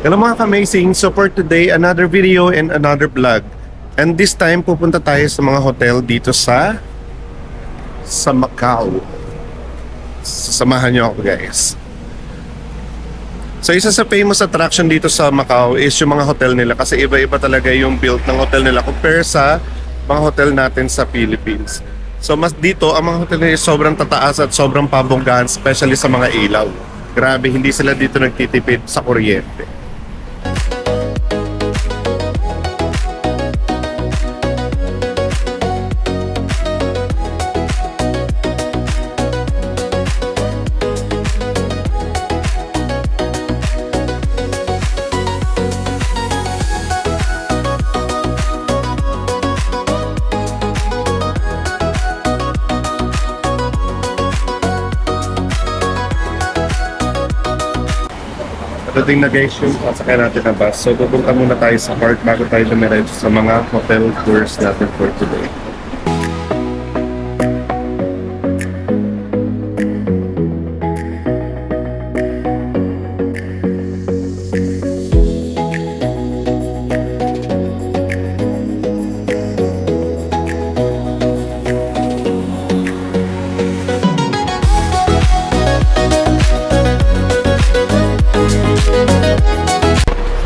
Hello mga ka-amazing! So for today, another video and another vlog. And this time, pupunta tayo sa mga hotel dito sa Macau. Samahan niyo ako guys. So isa sa famous attraction dito sa Macau is yung mga hotel nila kasi iba-iba talaga yung build ng hotel nila compare sa mga hotel natin sa Philippines. So mas dito, ang mga hotel nila sobrang tataas at sobrang pabonggahan, especially sa mga ilaw. Grabe, hindi sila dito nagtitipid sa kuryente. Dating na guys yung sasakyan natin na bus. So pupunta muna tayo sa park bago tayo dumiretso sa mga hotel tours natin for today.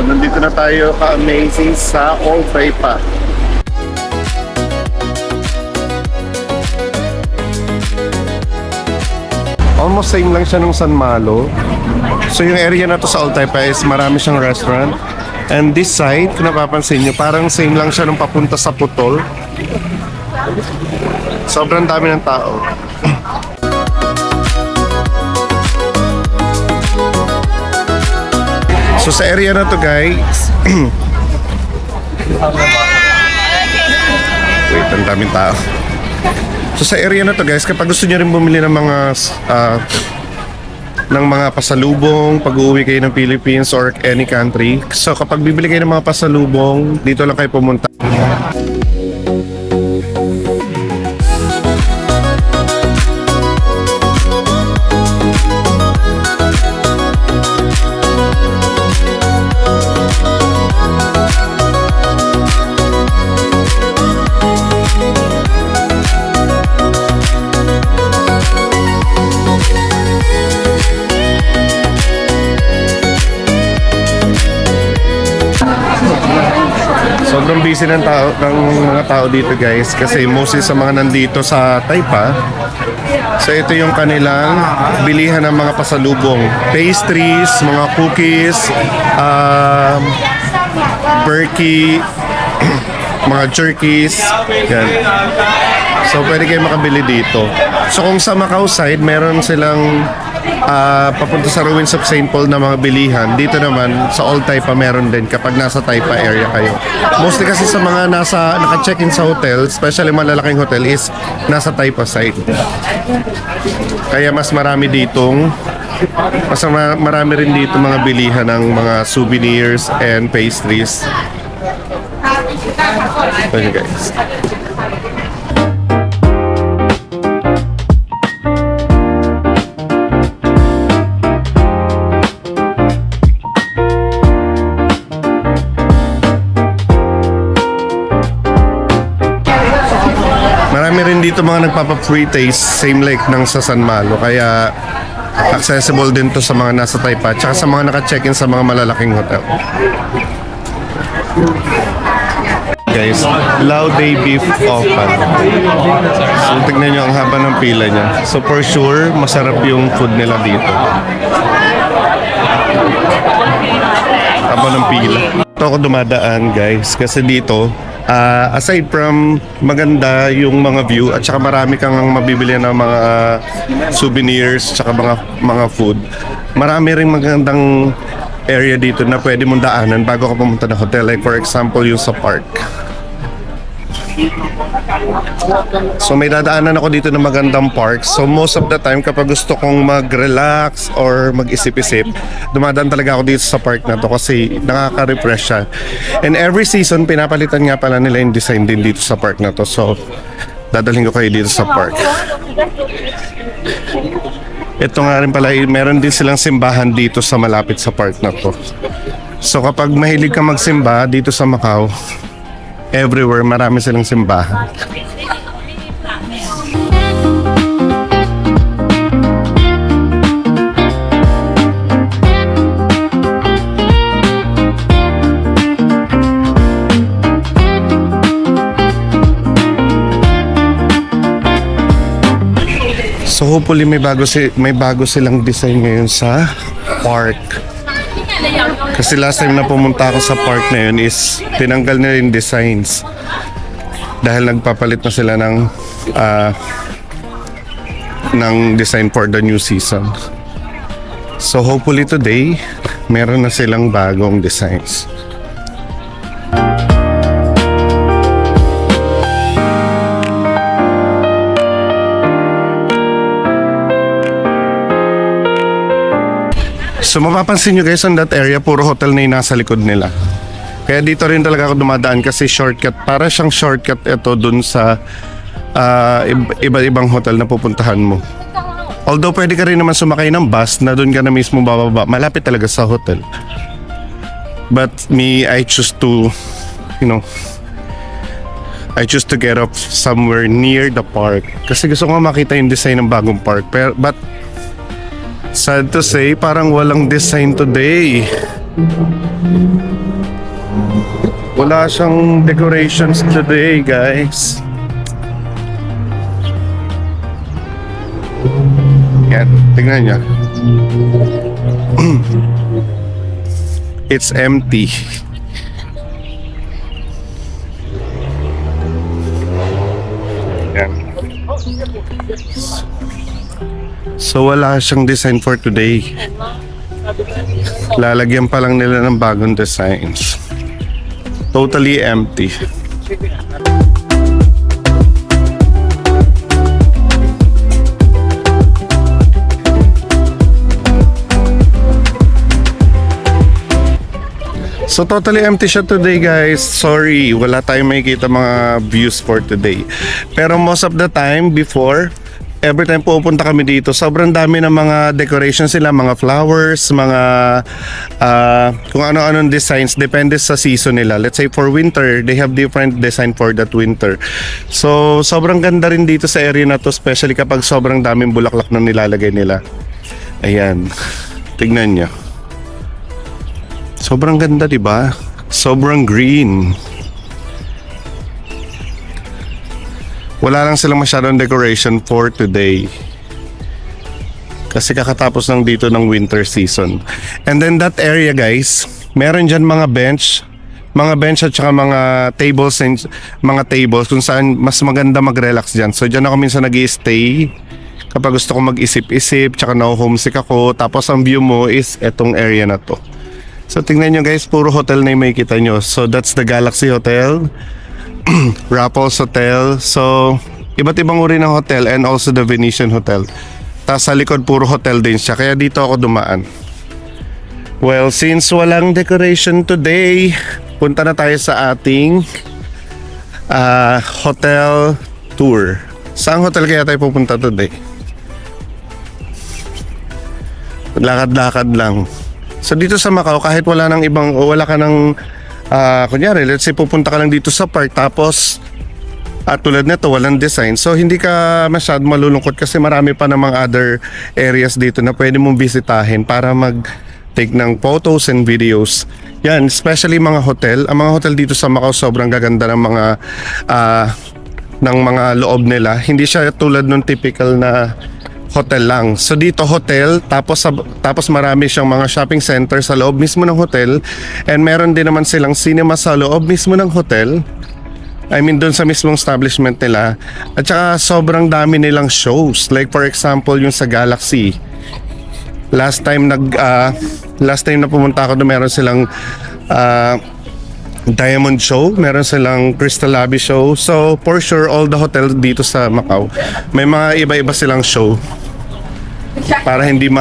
Nandito na tayo ka-amazing sa All Taipa. Almost same lang siya nung San Malo. So yung area na to sa All Taipa is marami siyang restaurant. And this side, kung napapansin nyo, parang same lang siya nung papunta sa Putol. Sobrang dami ng tao. So sa area na to guys, wait, ang daming tao. So sa area na to guys, kapag gusto niyo rin bumili ng mga pasalubong pag uuwi kayo ng Philippines or any country, so kapag bibili kayo ng mga pasalubong, dito lang kayo pumunta. Sobrang busy ng mga tao dito guys kasi mostly sa mga nandito sa Taipa. So ito yung kanilang bilihan ng mga pasalubong, pastries, mga cookies, berky, mga jerkies, yan. So pwede kayo makabili dito. So kung sa Macau side, meron silang papunta sa Ruins of St. Paul na mga bilihan. Dito naman sa All Taipa meron din kapag nasa Taipa area kayo. Mostly kasi sa mga naka-check-in sa hotel, especially malalaking hotel, is nasa Taipa side. Kaya mas marami rin dito mga bilihan ng mga souvenirs and pastries. Okay guys. Marami rin dito mga nagpapa-free taste, same like ng sa San Malo, kaya accessible din to sa mga nasa Taipa tsaka sa mga naka-check-in sa mga malalaking hotel. Guys, Lauday Beef Opan. So tignan nyo ang haba ng pila niya. So for sure, masarap yung food nila dito. Haba ng pila. Ito ako dumadaan guys kasi dito aside from maganda yung mga view at saka marami kang mabibili ng mga souvenirs at saka mga food, marami ring magandang area dito na pwede mong daanan bago ka pumunta ng hotel, like for example yung sa park. So may dadaanan ako dito ng magandang park. So most of the time kapag gusto kong mag-relax or mag-isip-isip, dumadaan talaga ako dito sa park na to kasi nakaka-refresh siya. And every season pinapalitan nga pala nila yung design din dito sa park na to. So dadalhin ko kayo dito sa park. Ito nga rin pala, meron din silang simbahan dito sa malapit sa park na to. So kapag mahilig ka magsimba dito sa Macau, everywhere marami silang simbahan. So hopefully may bago silang design ngayon sa park. Kasi last time na pumunta ako sa park na yun is tinanggal na yung designs dahil nagpapalit na sila ng design for the new season. So hopefully today meron na silang bagong designs. So mapapansin nyo guys, on that area, puro hotel na yung nasa likod nila. Kaya dito rin talaga ako dumadaan kasi shortcut. Para siyang shortcut ito dun sa iba-ibang hotel na pupuntahan mo. Although pwede ka rin naman sumakay ng bus na dun ka na mismo bababa. Malapit talaga sa hotel. But me, I choose to, I choose to get off somewhere near the park. Kasi gusto ko makita yung design ng bagong park. But sad to say, parang walang design today. Wala siyang decorations today, guys. Yan, tingnan niya. It's empty. Yan. So wala siyang design for today. Lalagyan pa lang nila ng bagong designs. Totally empty. So totally empty siya today, guys. Sorry, wala tayong makikita mga views for today. Pero most of the time before, every time pupunta kami dito, sobrang dami ng mga decorations sila, mga flowers, mga kung ano-anong designs, depende sa season nila. Let's say for winter, they have different design for that winter. So sobrang ganda rin dito sa area na to, especially kapag sobrang daming bulaklak na nilalagay nila. Ayan, tignan nyo. Sobrang ganda, diba? Sobrang green. Wala lang silang masyadong decoration for today. Kasi kakatapos lang dito ng winter season. And then that area, guys, meron dyan mga bench at saka mga tables and mga tables kung saan mas maganda mag-relax dyan. So dyan ako minsan nag-i-stay kapag gusto ko mag-isip-isip, tsaka na-homesick ako. Tapos ang view mo is etong area na to. So tingnan nyo guys, puro hotel na yung makikita nyo. So that's the Galaxy Hotel, Raffles Hotel. So iba't ibang uri ng hotel and also the Venetian Hotel. Tapos sa likod puro hotel din siya. Kaya dito ako dumaan. Well, since walang decoration today, punta na tayo sa ating hotel tour. Saan hotel kaya tayo pupunta today? Lakad-lakad lang. So dito sa Macau, kahit wala ka ng kunyari, let's say pupunta ka lang dito sa park tapos tulad nito walang design, so hindi ka masyad malulungkot kasi marami pa namang other areas dito na pwede mong bisitahin para mag-take ng photos and videos. Yan, especially mga hotel. Ang mga hotel dito sa Macau sobrang gaganda ng mga loob nila. Hindi siya tulad ng typical na hotel lang. So dito hotel, tapos marami siyang mga shopping center sa loob mismo ng hotel, and meron din naman silang cinema sa loob mismo ng hotel. I mean doon sa mismong establishment nila. At saka sobrang dami nilang shows. Like for example, yung sa Galaxy. Last time na pumunta ako doon, meron silang Diamond Show, meron silang Crystal Abbey Show. So for sure all the hotel dito sa Macau may mga iba-iba silang show para hindi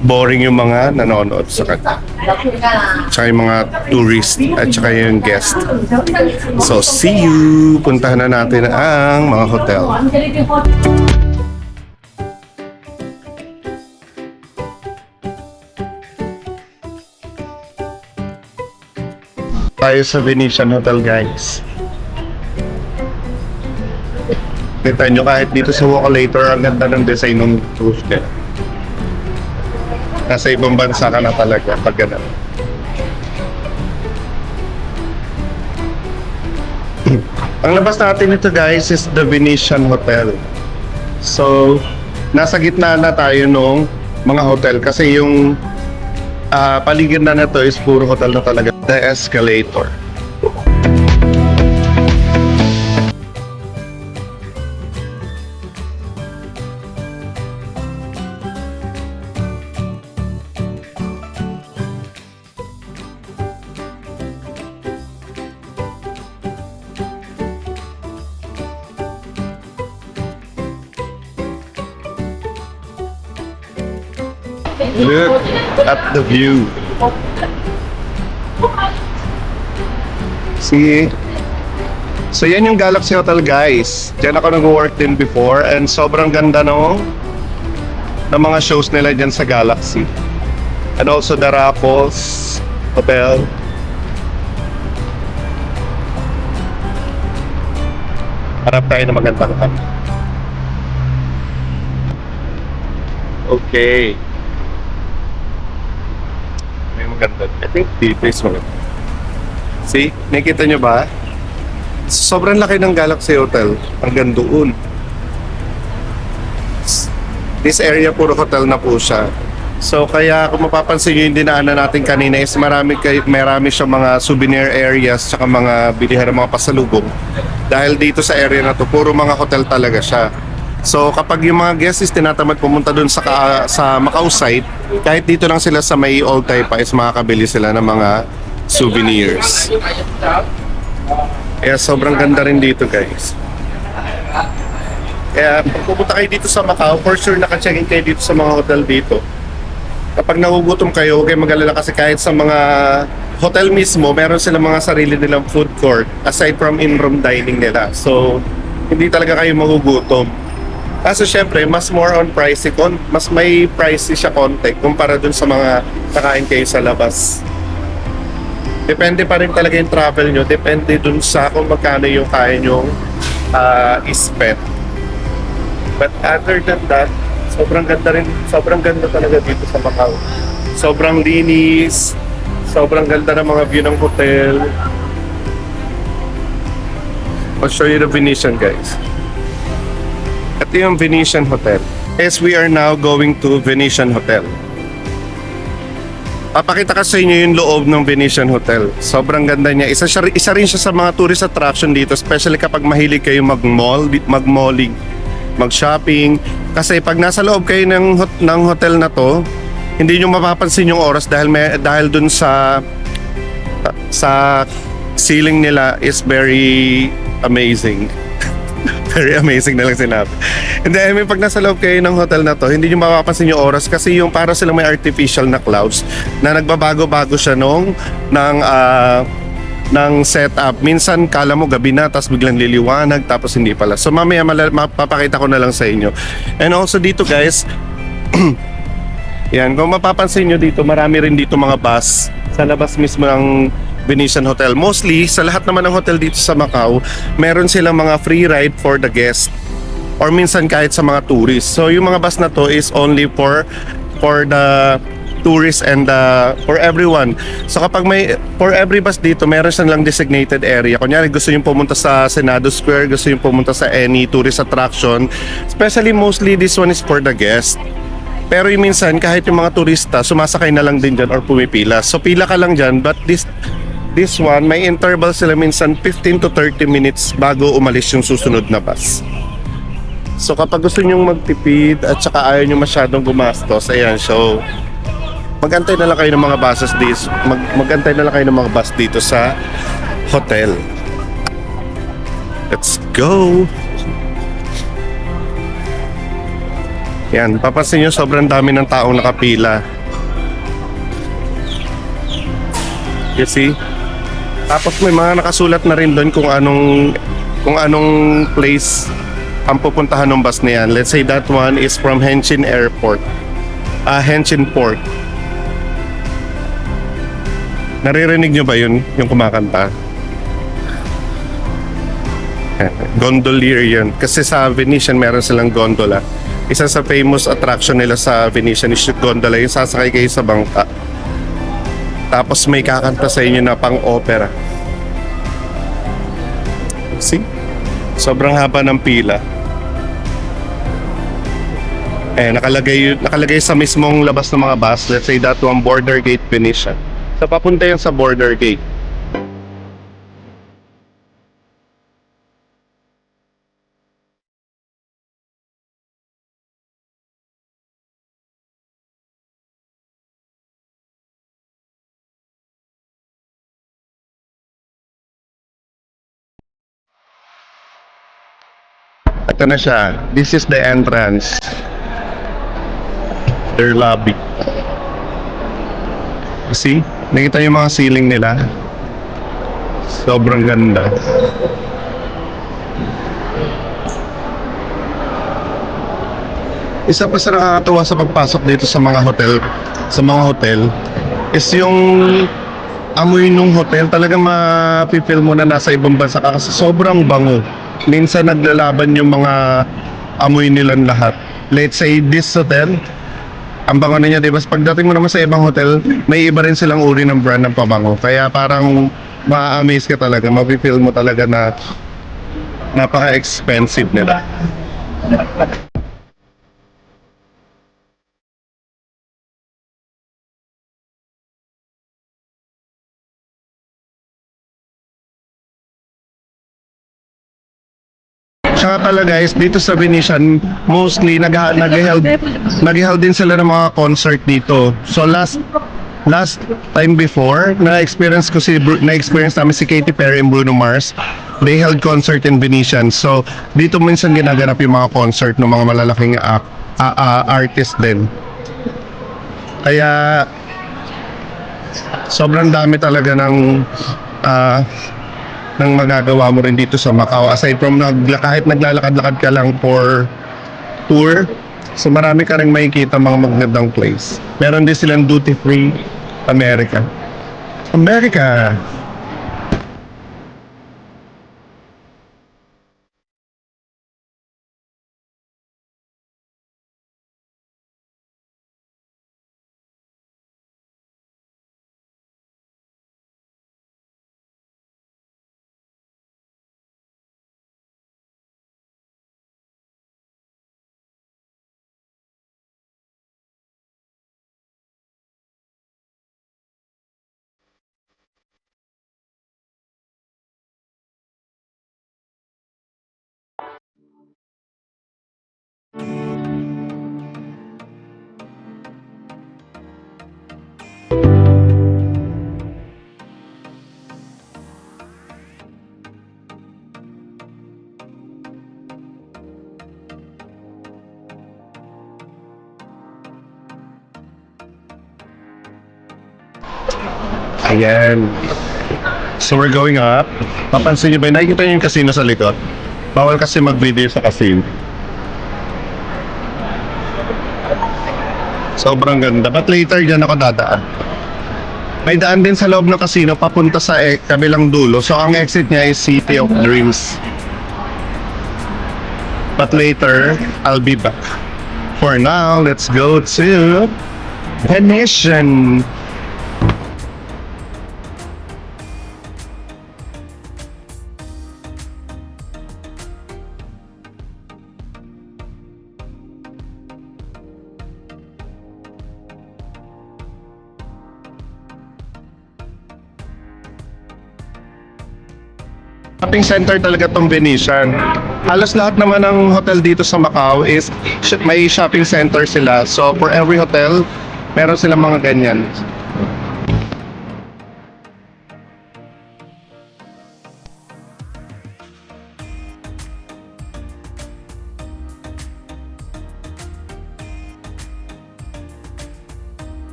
boring yung mga nanonood sa kanya, tsaka yung mga tourist at tsaka yung guest. So see you, puntahan na natin ang mga hotel. Tayo sa Venetian Hotel, guys. Kita nyo kahit dito sa Walkalator, ang ganda ng design ng roof niya. Nasa ibang bansa ka na talaga pag ganun. Ang labas natin ito, guys, is the Venetian Hotel. So, nasa gitna na tayo nung mga hotel kasi yung paligid na nito is puro hotel na talaga. The Escalator. Look at the view. See? So yan yung Galaxy Hotel, guys. Diyan ako nag-work din before and sobrang ganda no ng mga shows nila dyan sa Galaxy. And also the Raffles Hotel. Harap tayo na magandang kami. Okay. May maganda. I think dito is maganda. See? Nakita nyo ba? Sobrang laki ng Galaxy Hotel. Hanggang doon. This area puro hotel na po siya. So kaya kung mapapansin nyo yung dinaanan natin kanina is marami siyang mga souvenir areas tsaka mga bilihan ng mga pasalubong. Dahil dito sa area na to, puro mga hotel talaga siya. So kapag yung mga guests is tinatamad pumunta dun sa Macau side, kahit dito lang sila sa may Old Taipa is makakabili sila ng mga souvenirs. Kaya sobrang ganda rin dito, guys. Kaya pag pupunta kayo dito sa Macau, for sure naka-check-in kayo dito sa mga hotel dito. Kapag nagugutom kayo, huwag kayong mag-alala kasi kahit sa mga hotel mismo, meron silang mga sarili nilang food court aside from in-room dining nila. So, hindi talaga kayo magugutom. Kaso syempre, mas more on pricey, mas may pricey siya konti kumpara dun sa mga kakain kayo sa labas. Depende pa rin talaga yung travel nyo, depende dun sa kung magkano yung kaya nyo i-spend. But other than that, sobrang ganda talaga dito sa Macau. Sobrang linis, sobrang ganda ng mga view ng hotel. I'll show you the Venetian, guys. Ito yung Venetian Hotel. As we are now going to Venetian Hotel. Papakita ko sa inyo yung loob ng Venetian Hotel. Sobrang ganda niya. Isa rin siya sa mga tourist attraction dito, especially kapag mahilig kayo mag-malling, mag-shopping. Kasi pag nasa loob kayo ng hotel na to, hindi nyo mapapansin yung oras dahil dun sa ceiling nila is very amazing. Very amazing na lang sinabi. And then, I mean, pag nasa loob kayo ng hotel na to, hindi nyo mapapansin yung oras kasi yung para silang may artificial na clouds na nagbabago-bago siya ng setup. Minsan kala mo gabi na tapos biglang liliwanag tapos hindi pala. So mamaya mapapakita ko na lang sa inyo. And also dito, guys, yan, kung mapapansin nyo dito, marami rin dito mga bus sa labas mismo ng Venetian Hotel. Mostly, sa lahat naman ng hotel dito sa Macau, meron silang mga free ride for the guest or minsan kahit sa mga tourists. So yung mga bus na to is only for the tourists and for everyone. So kapag for every bus dito, meron silang designated area. Kunyari gusto nyo pumunta sa Senado Square, gusto nyo pumunta sa any tourist attraction. Especially mostly this one is for the guest. Pero yung minsan kahit yung mga turista, sumasakay na lang din dyan or pumipila. So pila ka lang dyan, but this one, may interval sila minsan 15 to 30 minutes bago umalis yung susunod na bus. So kapag gusto nyong magtipid at saka ayaw nyo masyadong gumastos, ayan, so magantay na lang kayo ng mga buses dito. Magantay na lang kayo ng mga bus dito sa hotel. Let's go! Yan, papansin nyo sobrang dami ng taong nakapila. You see? Tapos may mga nakasulat na rin doon kung anong place ang pupuntahan ng bus na yan. Let's say that one is from Hengqin Airport. Hengqin Port. Naririnig nyo ba yun? Yung kumakanta? Gondolier yun. Kasi sa Venetian meron silang gondola. Isa sa famous attraction nila sa Venetian is yung gondola. Yung sasakay kayo sa bangka. Tapos may kakanta sa inyo na pang-opera. See? Sobrang haba ng pila. Nakalagay sa mismong labas ng mga bus. Let's say that one, Border Gate Venetian. So papunta yan sa Border Gate. Ito na siya. This is the entrance. Their lobby. See? Nakita yung mga ceiling nila? Sobrang ganda. Isa pa sa nakakatuwa sa pagpasok dito sa mga hotel is yung amoy nung hotel. Talagang mapipil mo na nasa ibang bansa ka kasi sobrang bango. Minsan naglalaban yung mga amoy nilang lahat. Let's say this hotel, ang bango na niya, diba? Pagdating mo naman sa ibang hotel, may iba rin silang uri ng brand ng pabango. Kaya parang ma-amaze ka talaga, mapipil mo talaga na napaka-expensive nila. Tsaka pala guys, dito sa Venetian, mostly nag-held din sila ng mga concert dito. So last time before, na-experience namin si Katy Perry and Bruno Mars. They held concert in Venetian. So dito minsan ginaganap yung mga concert ng mga malalaking artist din. Kaya sobrang dami talaga ng magagawa mo rin dito sa Macau. Aside from kahit naglalakad-lakad ka lang for tour, so marami ka rin makikita mga magandang place. Meron din silang duty free America. Ayan. So we're going up. Papansin nyo ba, nakikita nyo yung casino sa likod? Bawal kasi mag-video sa casino. Sobrang ganda. But later dyan ako dadaan. May daan din sa loob ng casino papunta sa kabilang dulo. So ang exit niya is City of Dreams. But later, I'll be back. For now, let's go to Venetian. Shopping center talaga tong Venetian. Halos lahat naman ng hotel dito sa Macau is may shopping center sila. So for every hotel, meron silang mga ganyan.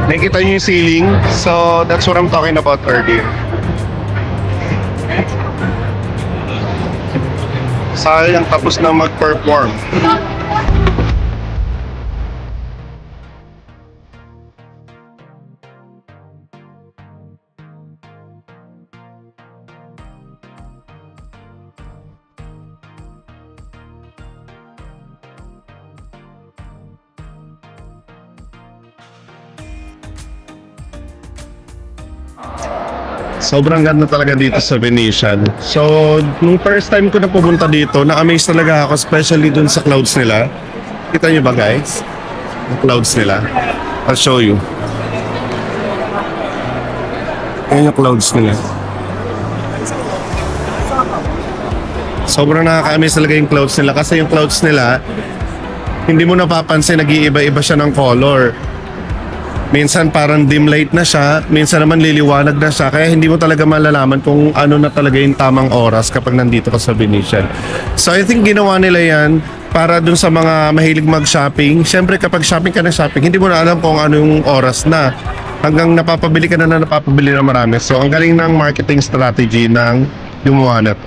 Nakikita niyo yung ceiling? So that's what I'm talking about earlier. Sayang tapos na mag-perform. Sobrang ganda talaga dito sa Venetian. So, nung first time ko na pumunta dito, na-amaze talaga ako, especially dun sa clouds nila. Kita nyo ba guys? Yung clouds nila. I'll show you. Ayan yung clouds nila. Sobrang nakaka-amaze talaga yung clouds nila kasi yung clouds nila, hindi mo napapansin, nag-iiba-iba siya ng color. Minsan parang dim light na siya, minsan naman liliwanag na siya, kaya hindi mo talaga malalaman kung ano na talaga yung tamang oras kapag nandito ka sa Venetian. So I think ginawa nila yan para dun sa mga mahilig mag-shopping. Siyempre kapag shopping ka na shopping, hindi mo na alam kung ano yung oras na. Hanggang napapabili ka na napapabili na marami. So ang galing ng marketing strategy ng gumawa na to.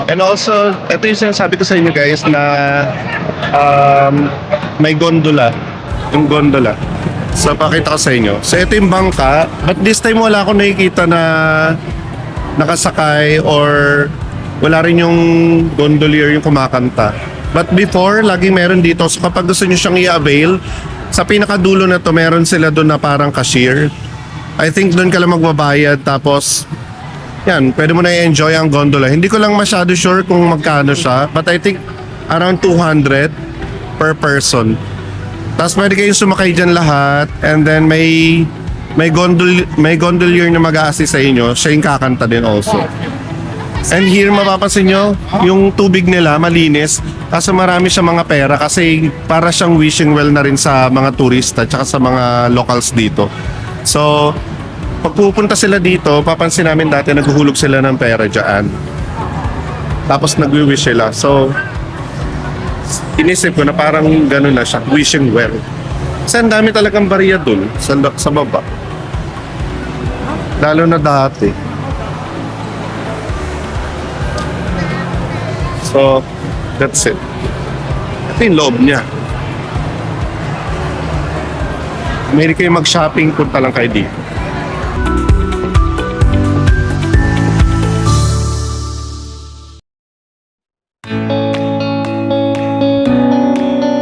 And also, ito yung sinasabi ko sa inyo guys na may gondola. Yung gondola. So, pakita ko sa inyo. So, ito yung bangka. But this time wala akong nakikita na nakasakay or wala rin yung gondolier yung kumakanta. But before, laging meron dito. So, kapag gusto nyo siyang i-avail, sa pinakadulo na to, meron sila doon na parang cashier. I think doon ka lang magbabayad. Tapos, yan, pwede mo na i-enjoy ang gondola. Hindi ko lang masyado sure kung magkano siya. But I think around 200 per person. Tapos pwede kayong sumakay dyan lahat. And then may gondolier na mag-a-assist sa inyo. Siya yung kakanta din also. And here mapapansin nyo, yung tubig nila malinis. Kaso marami siya mga pera kasi para siyang wishing well na rin sa mga turista at sa mga locals dito. So, pag pupunta sila dito, papansin namin dati naghuhulog sila ng pera dyan. Tapos nag-wish sila. So, inisip ko na parang gano'n na siya, wishing well. Kasi ang dami talagang bariya dun sa baba. Lalo na dati. So, that's it. Ito yung loob niya. May kayo mag-shopping, punta lang kayo dito.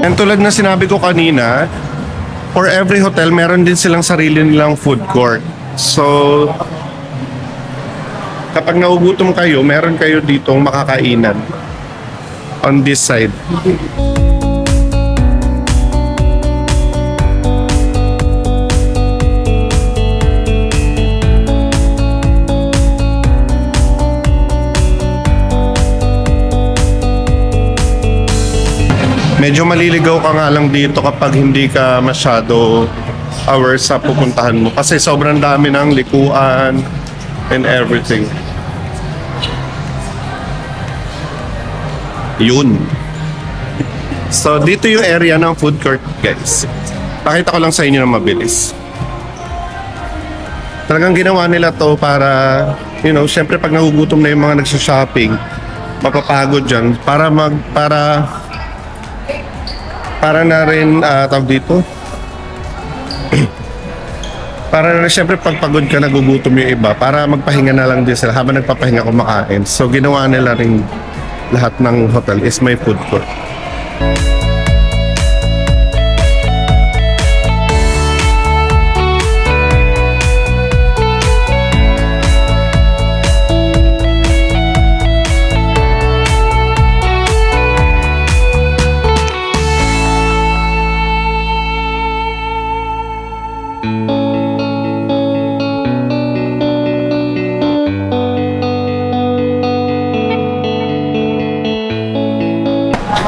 And tulad na sinabi ko kanina, for every hotel, meron din silang sarili nilang food court. So, kapag naugutom kayo, meron kayo ditong makakainan on this side. Medyo maliligaw ka nga lang dito kapag hindi ka masyado aware sa pupuntahan mo. Kasi sobrang dami ng likuan and everything. Yun. So, dito yung area ng food court, guys. Pakita ko lang sa inyo na mabilis. Talagang ginawa nila to para, you know, syempre pag nagugutom na yung mga nagsha-shopping, mapapagod dyan para na rin tawag dito para na syempre pagpagod ka nagugutom yung iba para magpahinga na lang din sila habang nagpapahinga kumakain. So ginawa nila rin lahat ng hotel is may food court.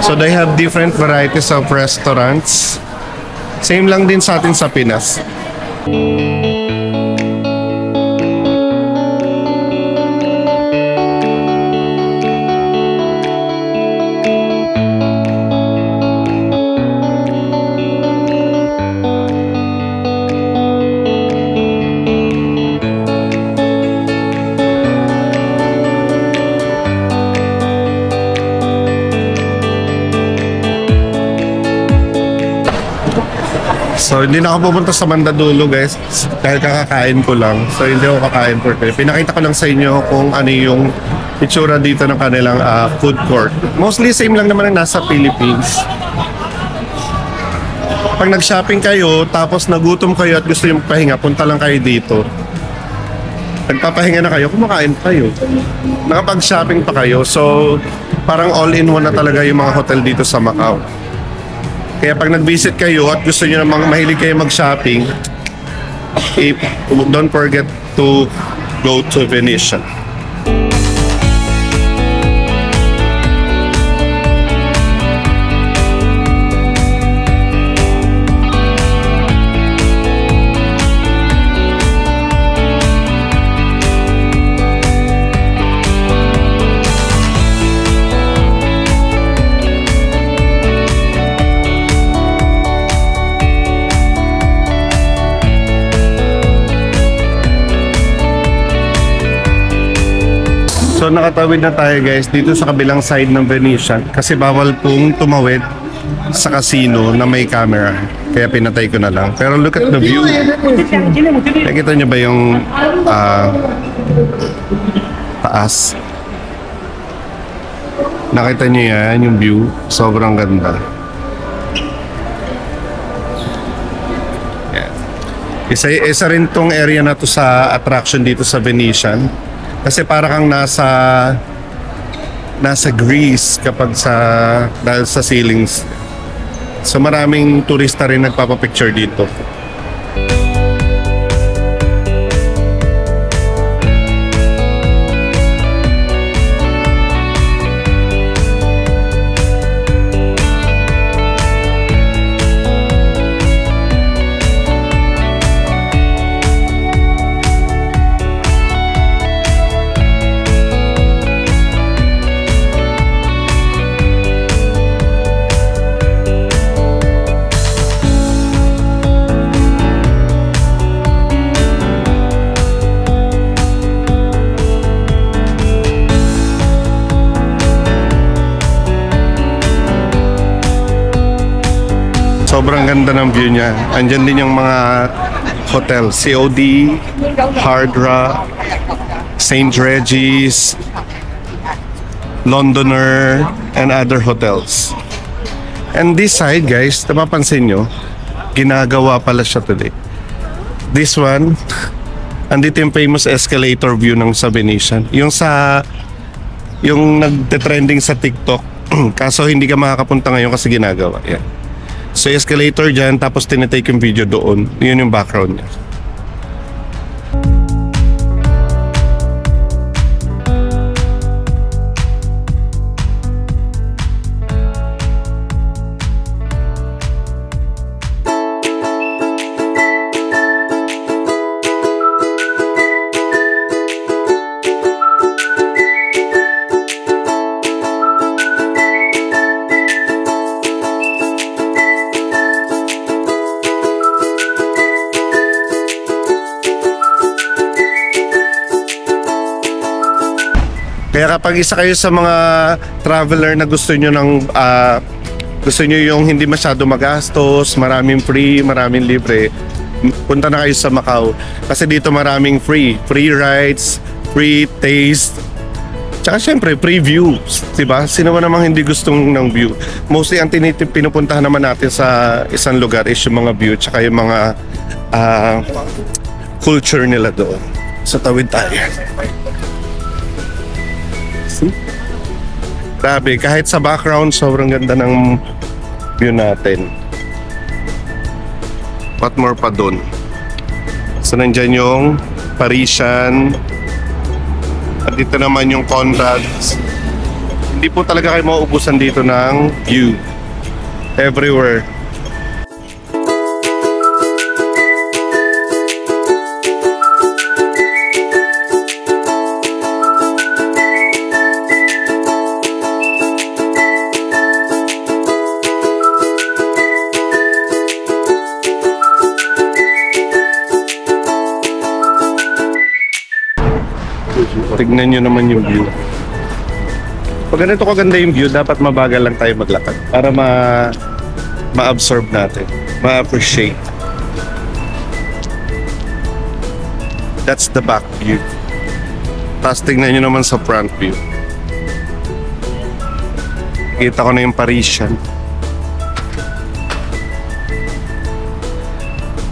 So they have different varieties of restaurants. Same lang din sa atin sa Pinas. So, hindi na ako pupunta sa Mandadulo, guys. Dahil kakakain ko lang. So, hindi ako kakain for today. Pinakita ko lang sa inyo kung ano yung itsura dito ng kanilang food court. Mostly same lang naman ang nasa Philippines. Pag nag-shopping kayo, tapos nagutom kayo at gusto nyo magpahinga, punta lang kayo dito. Nagpapahinga na kayo, kumakain kayo. Nakapag-shopping pa kayo. So, parang all-in-one na talaga yung mga hotel dito sa Macau. Kaya pag nag-visit kayo at gusto nyo namang mahilig kayo mag-shopping, don't forget to go to Venetian. So nakatawid na tayo guys dito sa kabilang side ng Venetian kasi bawal pong tumawid sa casino na may camera. Kaya pinatay ko na lang. Pero look at the view. Nakita niyo ba yung taas? Nakita niyo yan, yung view. Sobrang ganda. Yan. Isa rin tong area na to sa attraction dito sa Venetian. Kasi para kang nasa Greece kapag dahil sa ceilings. So maraming turista rin nagpapapicture dito. Sobrang ganda ng view niya. Andyan din yung mga hotel. COD, Hard Rock, St. Regis, Londoner, and other hotels. And this side, guys, napapansin nyo, ginagawa pala siya today. This one, andito yung famous escalator view ng sa Venetian. Yung nagte-trending sa TikTok. Kaso hindi ka makakapunta ngayon kasi ginagawa. Yan. So escalator dyan, tapos tinitake yung video doon. Yun yung background niya. Kaya kapag isa kayo sa mga traveler na gusto nyo yung hindi masyado magastos, maraming free, maraming libre, punta na kayo sa Macau. Kasi dito maraming free rides, free taste, tsaka syempre free views, diba? Sino ba namang hindi gustong ng view? Mostly ang pinupuntahan naman natin sa isang lugar is yung mga view, tsaka yung mga culture nila doon. So tawid tayo. Grabe, kahit sa background, sobrang ganda ng view natin. What more pa dun? So nandyan yung Parisian. At dito naman yung Conrad's. Hindi po talaga kayo mauubusan dito ng view. Everywhere. Tignan nyo naman yung view. Pag ganito kaganda yung view, dapat mabagal lang tayo maglakad para ma-absorb natin, ma-appreciate. That's the back view. Tapos tingnan nyo naman sa front view. Kita ko na yung Parisian.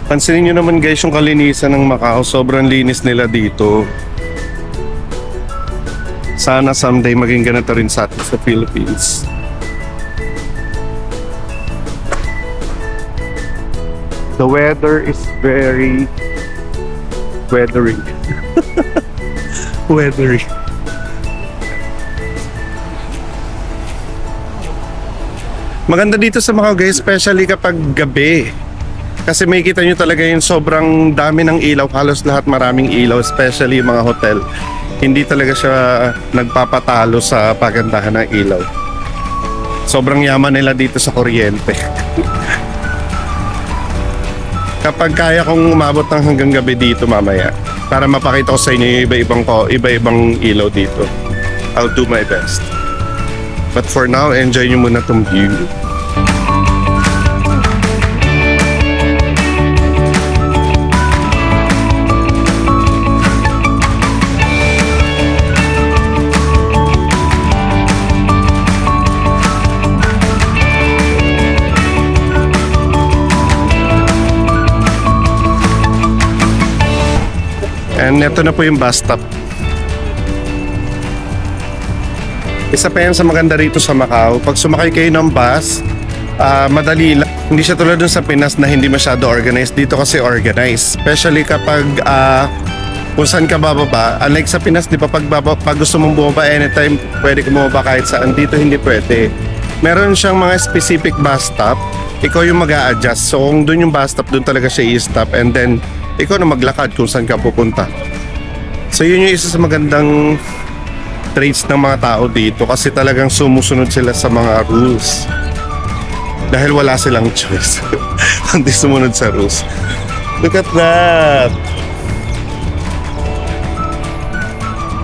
Pansinin nyo naman guys yung kalinisan ng Macau. Sobrang linis nila dito. Sana someday maging ganito rin sa atin sa Philippines. The weather is very weathery. Weathery. Maganda dito sa Macau guys, especially kapag gabi. Kasi may kita nyo talaga yung sobrang dami ng ilaw. Halos lahat maraming ilaw, especially yung mga hotel. Hindi talaga siya nagpapatalo sa pagandahan ng ilaw. Sobrang yaman nila dito sa kuryente. Kapag kaya kong umabot ng hanggang gabi dito mamaya, para mapakita ko sa inyo yung iba-ibang ilaw dito, I'll do my best. But for now, enjoy nyo muna tong view. And ito na po yung bus stop. Isa pa yan sa maganda rito sa Macau. Pag sumakay kayo ng bus, madali lang. Hindi siya tulad dun sa Pinas na hindi masyado organized. Dito kasi organized. Especially kapag kung saan ka bababa. Unlike sa Pinas, di ba pag gusto mong bumaba anytime, pwede ka bumaba kahit saan. Dito hindi pwede. Meron siyang mga specific bus stop. Ikaw yung mag-a-adjust. So kung dun yung bus stop, dun talaga siya i-stop. And then, ikaw na maglakad kung saan ka pupunta. So yun yung isa sa magandang traits ng mga tao dito kasi talagang sumusunod sila sa mga rules. Dahil wala silang choice. Kundi sumunod sa rules. Look at that!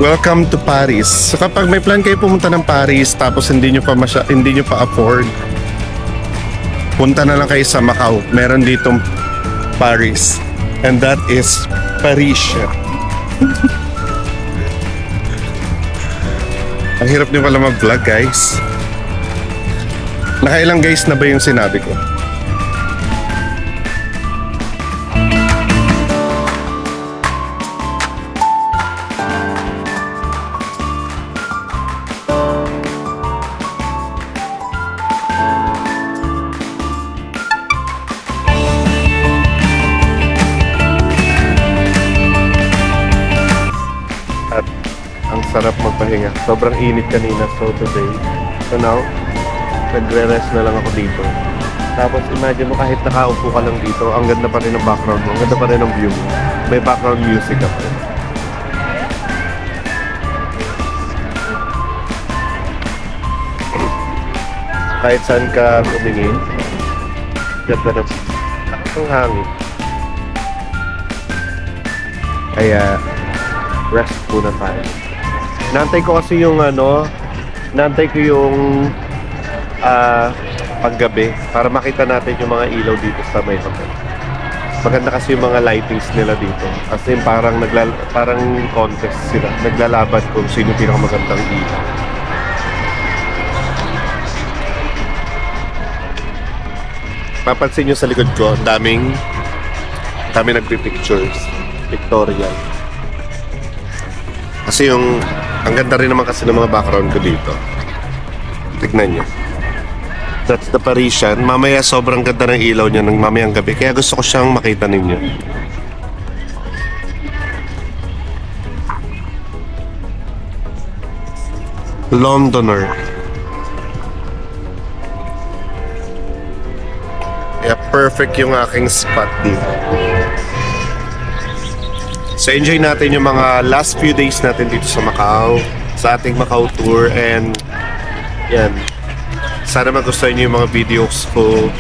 Welcome to Paris. So kapag may plan kayo pumunta ng Paris tapos hindi nyo pa afford, punta na lang kayo sa Macau. Meron ditong Paris. And that is Parisian. Ang hirap niyo pala mag-vlog guys. Nakailang guys na ba yung sinabi ko? Sarap magpahinga. Sobrang init kanina. So today, so now, nagre-rest na lang ako dito. Tapos imagine mo kahit nakaupo ka lang dito, ang ganda pa rin ng background mo. Ang ganda pa rin ng view mo. May background music ka pa rin. Kahit saan ka tumingin, ganda na ang hangin. Kaya, rest muna tayo. Nantay ko kasi yung paggabi para makita natin yung mga ilaw dito sa may hotel. Maganda kasi yung mga lightings nila dito. Kasi parang contest sila. Naglalaban kung sino pinakamagandang ilaw. Papansin nyo sa likod ko, dami nagpipictures. Pictorial. Kasi ang ganda rin naman kasi ng mga background ko dito. Tignan nyo. That's the Parisian. Mamaya sobrang ganda ng ilaw niya ng mamayang gabi. Kaya gusto ko siyang makita ninyo. Londoner. Kaya perfect yung aking spot dito. So enjoy natin yung mga last few days natin dito sa Macau, sa ating Macau tour, and yan, sana magustuhan nyo yung mga videos ko.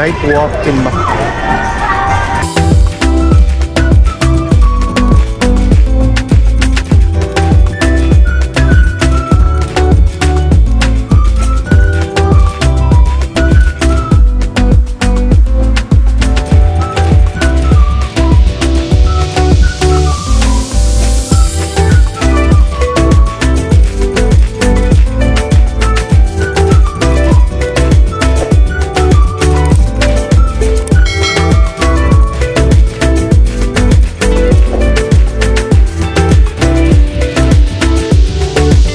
Night walk in Macau.